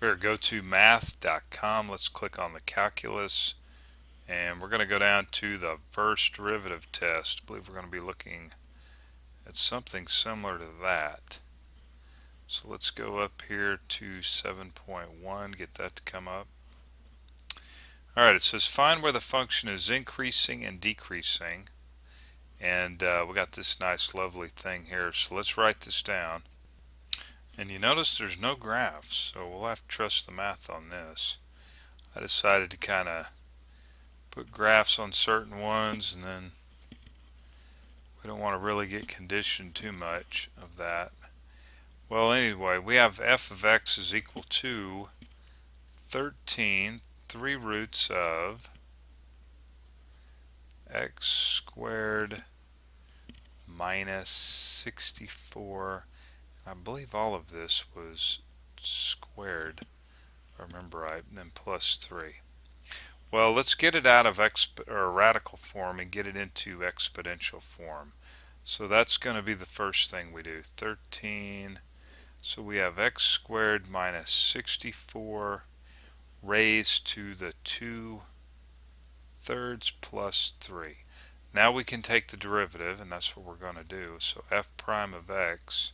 We're at gotomath.com. Let's click on the calculus, and we're going to go down to the first derivative test. I believe we're going to be looking at something similar to that. So let's go up here to 7.1, get that to come up. Alright, it says find where the function is increasing and decreasing. And we got this nice lovely thing here. So let's write this down. And you notice there's no graphs, so we'll have to trust the math on this. I decided to kind of put graphs on certain ones, and then we don't want to really get conditioned too much of that. Well, anyway, we have f of x is equal to 13, 3 roots of x squared minus 64. I believe all of this was squared, if I remember right, and then plus 3. Well, let's get it out of radical form and get it into exponential form. So that's going to be the first thing we do. 13, so we have x squared minus 64 raised to the 2/3 plus 3. Now we can take the derivative, and that's what we're going to do. So f prime of x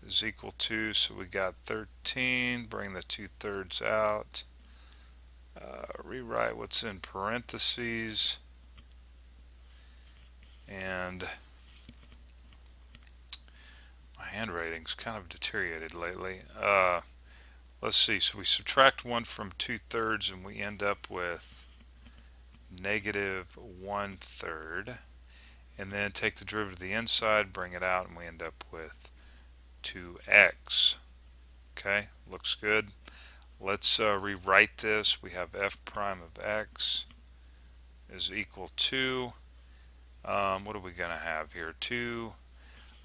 is equal to, so we got 13, bring the 2/3 out, rewrite what's in parentheses, and my handwriting's kind of deteriorated lately. Let's see, so we subtract 1 from 2/3 and we end up with negative 1/3, and then take the derivative of the inside, bring it out, and we end up with 2x. Okay, looks good. Let's rewrite this. We have f prime of x is equal to, what are we going to have here? 2,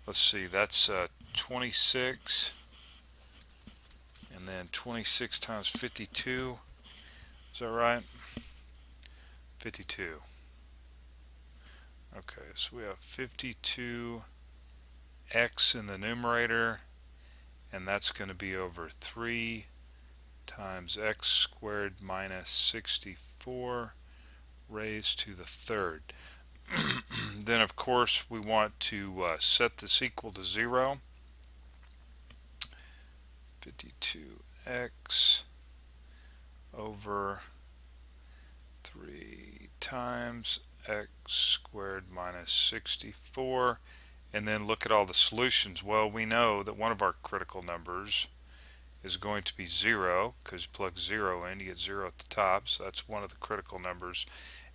let's see, that's 26, and then 26 times 52, is that right? 52. Okay, so we have 52x in the numerator, and that's going to be over 3 times x squared minus 64 raised to the third. Then of course we want to set this equal to 0. 52x over 3 times x squared minus 64, and then look at all the solutions. Well, we know that one of our critical numbers is going to be 0, because you plug 0 in, you get 0 at the top, so that's one of the critical numbers.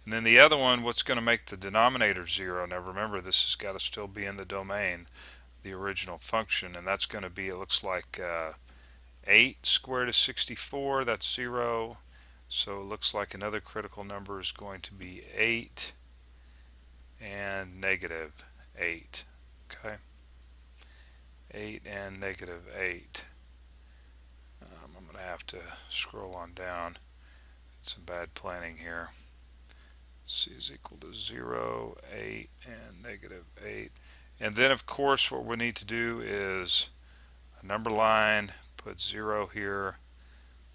And then the other one, what's going to make the denominator 0? Now remember, this has got to still be in the domain, the original function, and that's going to be, it looks like 8 squared is 64, that's 0. So it looks like another critical number is going to be 8 and negative 8. Okay, 8 and negative 8. I'm going to have to scroll on down. It's some bad planning here. C is equal to 0, 8, and negative 8. And then of course what we need to do is a number line, put 0 here,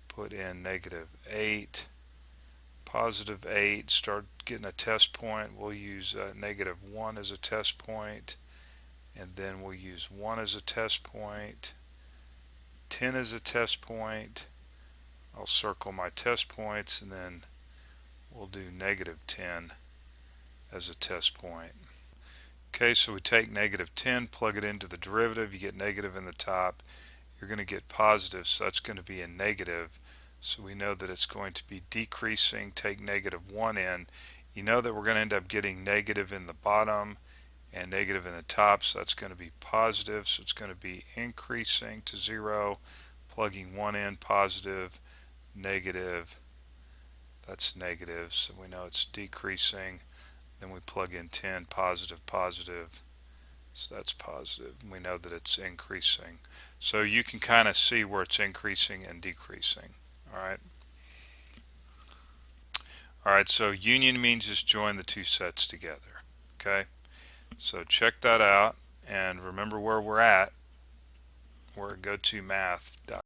put in negative 8, positive 8, start getting a test point. We'll use negative 1 as a test point, and then we'll use 1 as a test point, 10 as a test point. I'll circle my test points, and then we'll do negative 10 as a test point. Okay, so we take negative 10, plug it into the derivative, you get negative in the top, you're going to get positive, so that's going to be a negative. So we know that it's going to be decreasing, take negative 1 in. You know that we're going to end up getting negative in the bottom and negative in the top, so that's going to be positive, so it's going to be increasing to 0, plugging 1 in, positive, negative, that's negative, so we know it's decreasing. Then we plug in 10, positive, positive, so that's positive. We know that it's increasing. So you can kind of see where it's increasing and decreasing. Alright. Alright, so union means just join the two sets together. Okay? So check that out, and remember where we're at. We're at gotomath.com.